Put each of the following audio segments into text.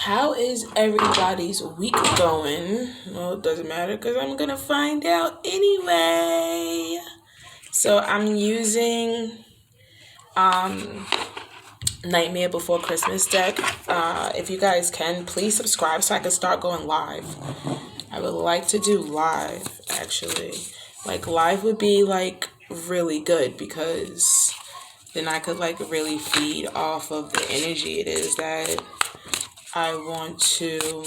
How is everybody's week going? Well, it doesn't matter because I'm going to find out anyway. So I'm using Nightmare Before Christmas deck. If you guys can, please subscribe so I can start going live. I would like to do live, actually. Like, live would be, like, really good because then I could, like, really feed off of the energy it is that I want to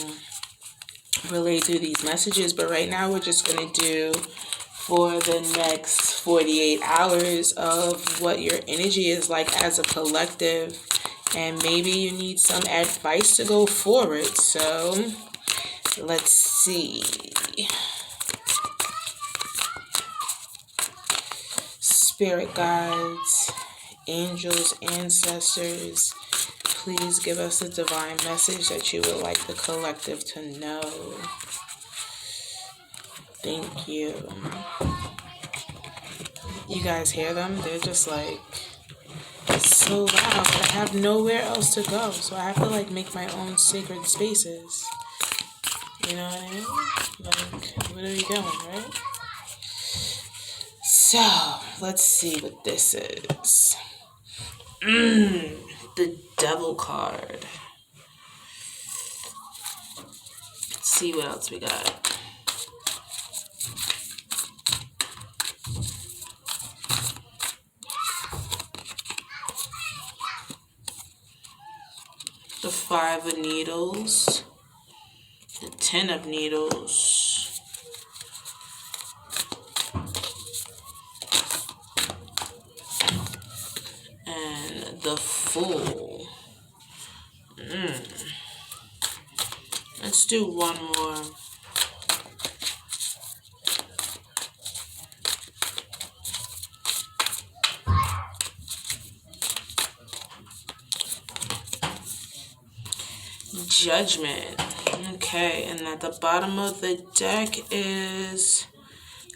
relay through these messages. But right now we're just going to do for the next 48 hours of what your energy is like as a collective, and maybe you need some advice to go forward. So let's see. Spirit guides, angels, ancestors, please give us a divine message that you would like the collective to know. Thank you. You guys hear them? They're just like so loud, but I have nowhere else to go. So I have to like make my own sacred spaces. You know what I mean? Like, where are we going, right? So, let's see what this is. The Devil card. Let's see what else we got. The Five of Needles. The Ten of Needles. And the Fool. Let's do one more. Judgment. Okay, and at the bottom of the deck is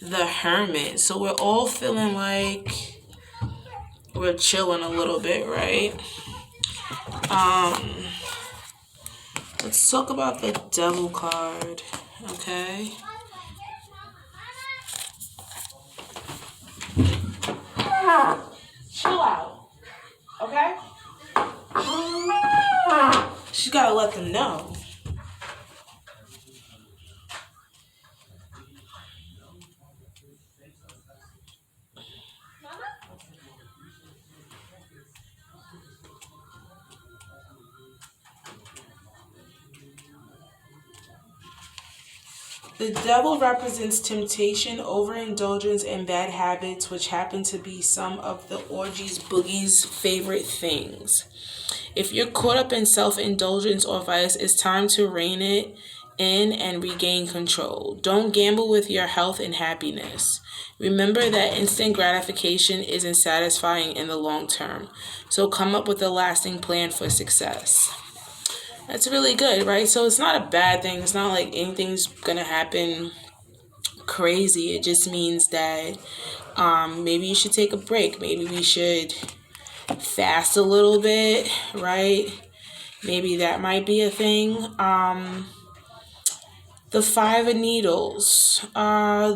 the Hermit. So we're all feeling like we're chilling a little bit, right? Let's talk about the Devil card, okay? Chill out, okay? She's gotta let them know. The Devil represents temptation, overindulgence, and bad habits, which happen to be some of the orgies Boogie's favorite things. If you're caught up in self-indulgence or vice, it's time to rein it in and regain control. Don't gamble with your health and happiness. Remember that instant gratification isn't satisfying in the long term, so come up with a lasting plan for success. That's really good, right? So it's not a bad thing. It's not like anything's gonna happen crazy. It just means that maybe you should take a break. Maybe we should fast a little bit, right? Maybe that might be a thing. The Five of Needles.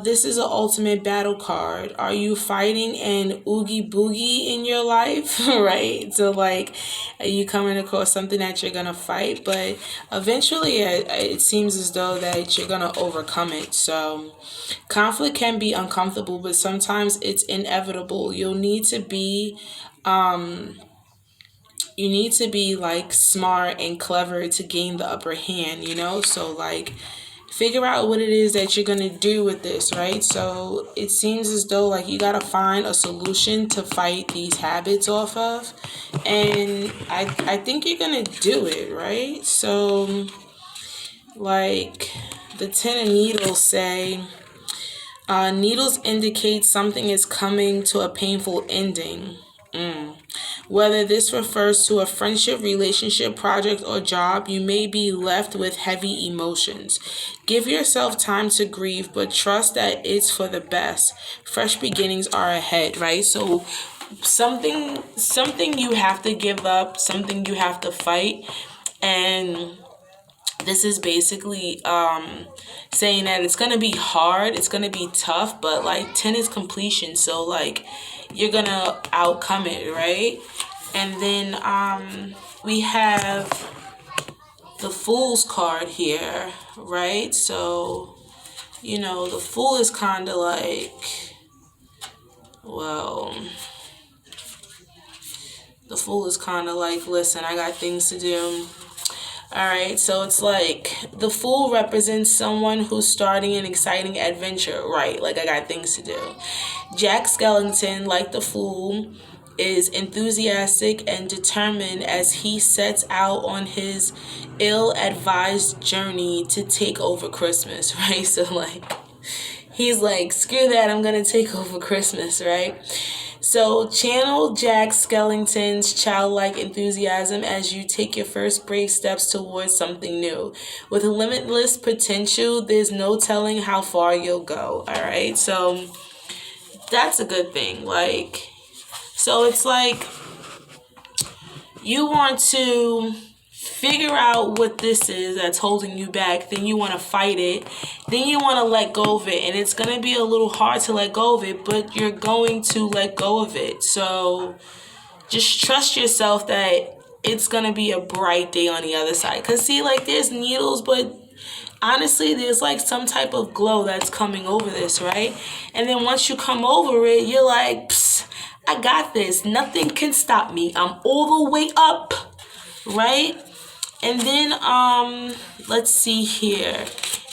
This is an ultimate battle card. Are you fighting an Oogie Boogie in your life? Right? So, like, are you coming across something that you're going to fight? But eventually, it seems as though that you're going to overcome it. So, conflict can be uncomfortable, but sometimes it's inevitable. You'll need to be... you need to be, like, smart and clever to gain the upper hand, you know? So, like... figure out what it is that you're going to do with this, right? So it seems as though like you got to find a solution to fight these habits off of. And I think you're going to do it, right? So like the Ten of Needles say, needles indicate something is coming to a painful ending. Whether this refers to a friendship, relationship, project, or job, you may be left with heavy emotions. Give yourself time to grieve, but trust that it's for the best. Fresh beginnings are ahead, right? So something you have to give up, something you have to fight, and This is basically saying that it's gonna be hard, it's gonna be tough, but like 10 is completion, so like you're gonna outcome it, right? And then we have the Fool's card here, right? So the Fool is kind of like, well, the Fool is kind of like, listen, I got things to do. All right, so it's like the Fool represents someone who's starting an exciting adventure, right? Like, I got things to do. Jack Skellington, like the Fool, is enthusiastic and determined as he sets out on his ill-advised journey to take over Christmas, right? So, like, he's like, screw that, I'm gonna take over Christmas, right? So channel Jack Skellington's childlike enthusiasm as you take your first brave steps towards something new. With limitless potential, there's no telling how far you'll go. All right, so that's a good thing. Like, so it's like you want to figure out what this is that's holding you back, then you want to fight it, then you want to let go of it, and it's going to be a little hard to let go of it, but you're going to let go of it. So just trust yourself that it's going to be a bright day on the other side. Because see, like, there's needles, but honestly, there's like some type of glow that's coming over this, right? And then once you come over it, you're like, psst, I got this, nothing can stop me, I'm all the way up, right? And then let's see here,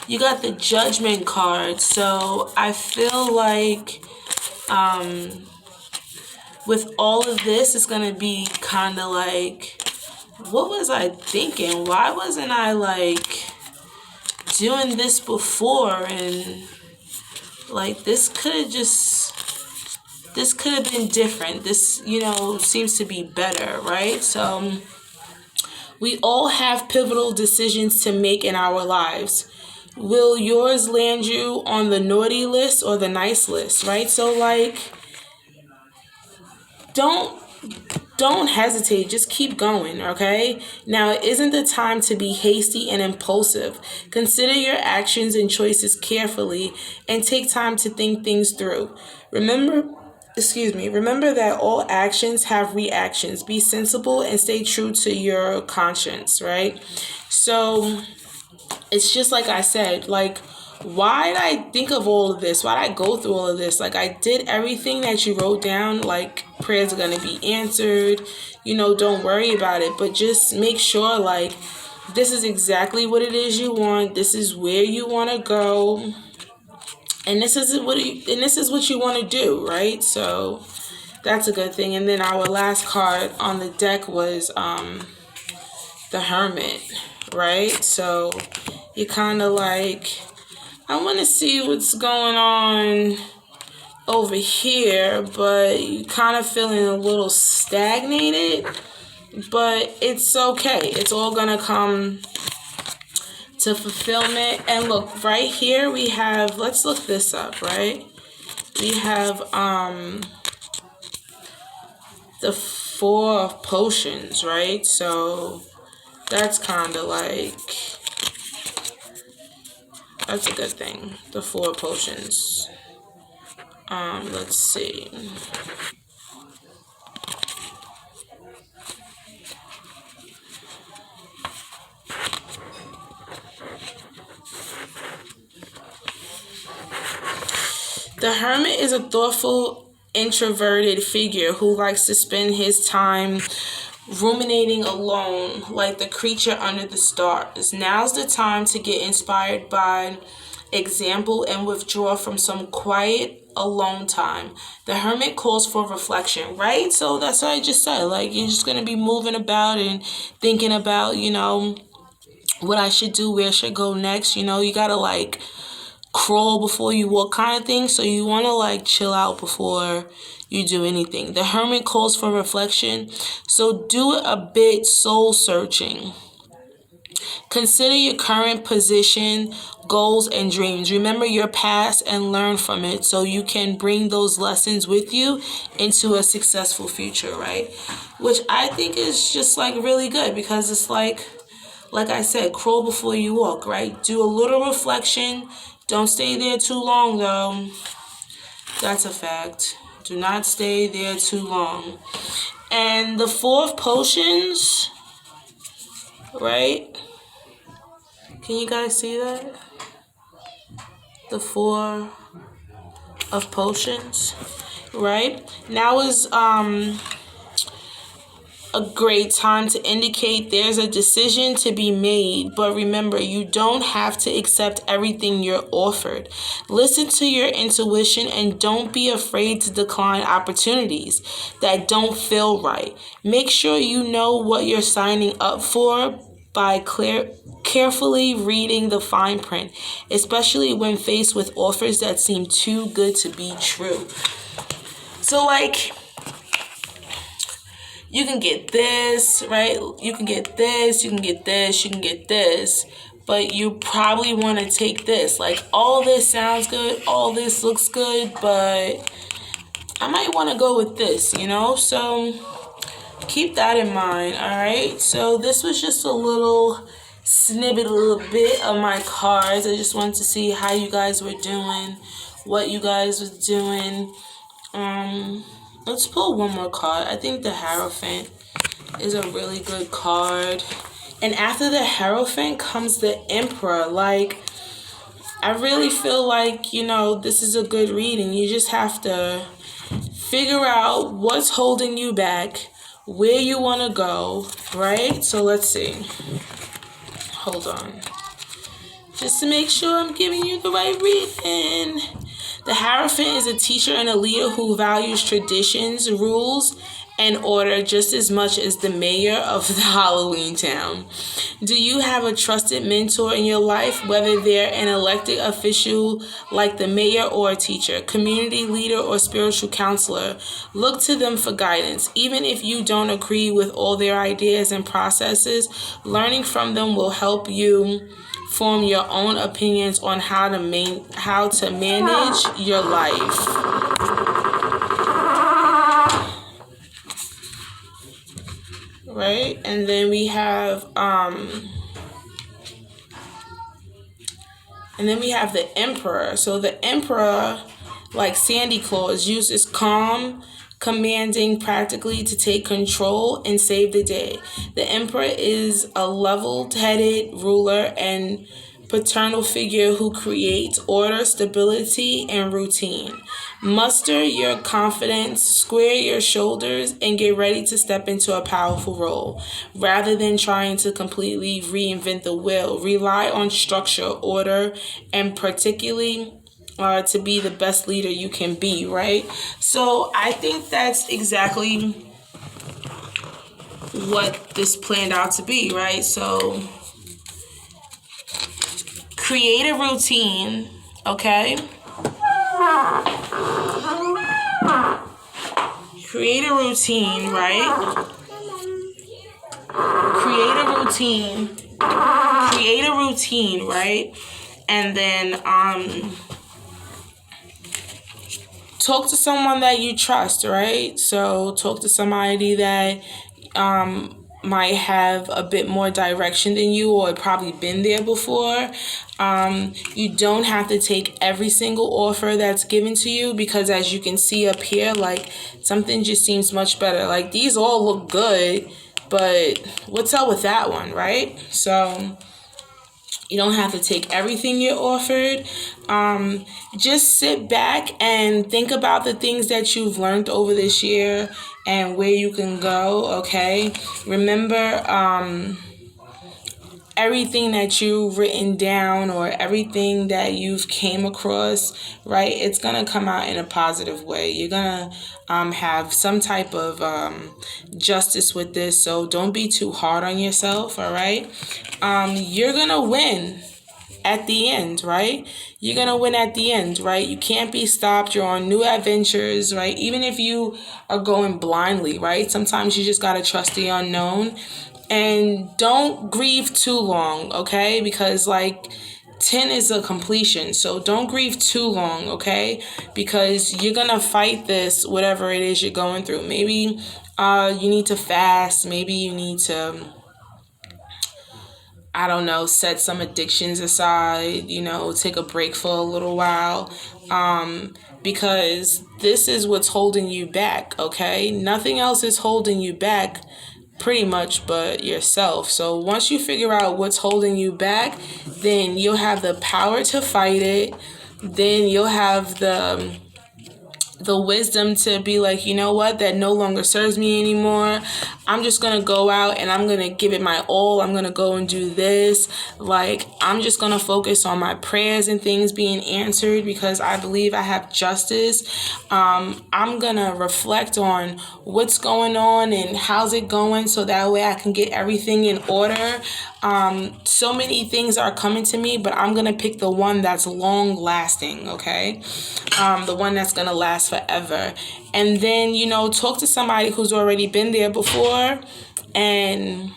you got the Judgment card. So I feel like with all of this, it's gonna be kind of like, what was I thinking? Why wasn't I like doing this before? And like, this could have been different. This seems to be better, right? So we all have pivotal decisions to make in our lives. Will yours land you on the naughty list or the nice list, right? So like, don't hesitate, just keep going, okay? Now, it isn't the time to be hasty and impulsive. Consider your actions and choices carefully and take time to think things through. Remember that all actions have reactions. Be sensible and stay true to your conscience, right? So it's just like I said, like, why did I think of all of this? Why did I go through all of this? Like, I did everything that you wrote down. Like, prayers are going to be answered. Don't worry about it. But just make sure, like, this is exactly what it is you want. This is where you want to go. And this is what you want to do, right? So that's a good thing. And then our last card on the deck was the Hermit, right? So you kind of like, I want to see what's going on over here, but you kind of feeling a little stagnated, but it's okay. It's all going to come to fulfillment. And look, right here we have, let's look this up, right? We have the 4 of Potions, right? So that's kind of like, that's a good thing. The 4 Potions. Let's see. The Hermit is a thoughtful, introverted figure who likes to spend his time ruminating alone, like the creature under the stars. Now's the time to get inspired by example and withdraw from some quiet alone time. The Hermit calls for reflection, right? So that's what I just said. Like, you're just going to be moving about and thinking about, what I should do, where I should go next. You got to like crawl before you walk kind of thing. So you want to like chill out before you do anything. The Hermit calls for reflection. So do a bit soul searching. Consider your current position, goals, and dreams. Remember your past and learn from it so you can bring those lessons with you into a successful future, right? Which I think is just like really good, because it's like, Like I said, crawl before you walk, right? Do a little reflection. Don't stay there too long, though. That's a fact. Do not stay there too long. And the 4 potions, right? Can you guys see that? The 4 of potions, right? Now is a great time to indicate there's a decision to be made. But remember, you don't have to accept everything you're offered. Listen to your intuition and don't be afraid to decline opportunities that don't feel right. Make sure you know what you're signing up for by carefully reading the fine print, especially when faced with offers that seem too good to be true. So, like, you can get this, right? You can get this, you can get this, you can get this, but you probably want to take this. Like, all this sounds good, all this looks good, but I might want to go with this, you know? So keep that in mind, all right? So this was just a little snippet, a little bit of my cards. I just wanted to see how you guys were doing, what you guys was doing. Let's pull one more card. I think the Hierophant is a really good card. And after the Hierophant comes the Emperor. Like, I really feel like, this is a good reading. You just have to figure out what's holding you back, where you want to go, right? So let's see. Hold on. Just to make sure I'm giving you the right reading. The Hierophant is a teacher and a leader who values traditions, rules, and order just as much as the mayor of the Halloween town. Do you have a trusted mentor in your life, whether they're an elected official like the mayor or a teacher, community leader or spiritual counselor? Look to them for guidance. Even if you don't agree with all their ideas and processes, learning from them will help you form your own opinions on how to manage your life. Right? And then we have the Emperor. So the Emperor, like Sandy Claus, uses calm, commanding practically to take control and save the day. The Emperor is a level-headed ruler and paternal figure who creates order, stability, and routine. Muster your confidence, square your shoulders, and get ready to step into a powerful role. Rather than trying to completely reinvent the wheel, rely on structure, order, and particularly to be the best leader you can be, right? So I think that's exactly what this planned out to be, right? So create a routine, okay? Create a routine, right? Create a routine, right? And then talk to someone that you trust, right? So talk to somebody that might have a bit more direction than you or probably been there before. You don't have to take every single offer that's given to you, because as you can see up here, like, something just seems much better. Like, these all look good, but what's up with that one, right? So you don't have to take everything you're offered. Just sit back and think about the things that you've learned over this year and where you can go, okay? Remember, everything that you've written down or everything that you've came across, right? It's going to come out in a positive way. You're going to have some type of justice with this. So don't be too hard on yourself, all right? You're going to win at the end, right? You're going to win at the end, right? You can't be stopped. You're on new adventures, right? Even if you are going blindly, right? Sometimes you just got to trust the unknown. And don't grieve too long, okay? Because, like, 10 is a completion. So don't grieve too long, okay? Because you're going to fight this, whatever it is you're going through. Maybe you need to fast. Maybe you need to I don't know, set some addictions aside, take a break for a little while. Because this is what's holding you back, okay? Nothing else is holding you back pretty much but yourself. So once you figure out what's holding you back, then you'll have the power to fight it. Then you'll have the wisdom to be like, you know what, that no longer serves me anymore. I'm just gonna go out and I'm gonna give it my all. I'm gonna go and do this. Like, I'm just gonna focus on my prayers and things being answered because I believe I have justice. I'm gonna reflect on what's going on and how's it going so that way I can get everything in order. So many things are coming to me, but I'm gonna pick the one that's long lasting, okay? The one that's gonna last forever. And then, talk to somebody who's already been there before, and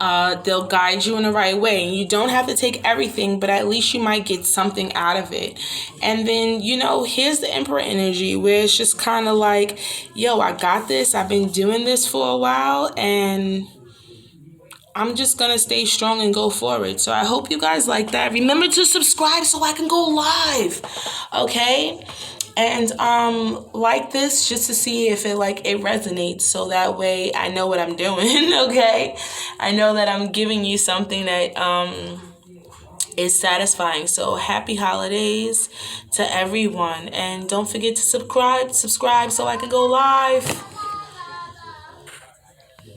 they'll guide you in the right way. And you don't have to take everything, but at least you might get something out of it. And then, here's the Emperor energy where it's just kind of like, yo, I got this. I've been doing this for a while, and I'm just going to stay strong and go forward. So I hope you guys like that. Remember to subscribe so I can go live. Okay? And like this just to see if it resonates, so that way I know what I'm doing. Okay? I know that I'm giving you something that is satisfying. So happy holidays to everyone, and don't forget to subscribe so I can go live.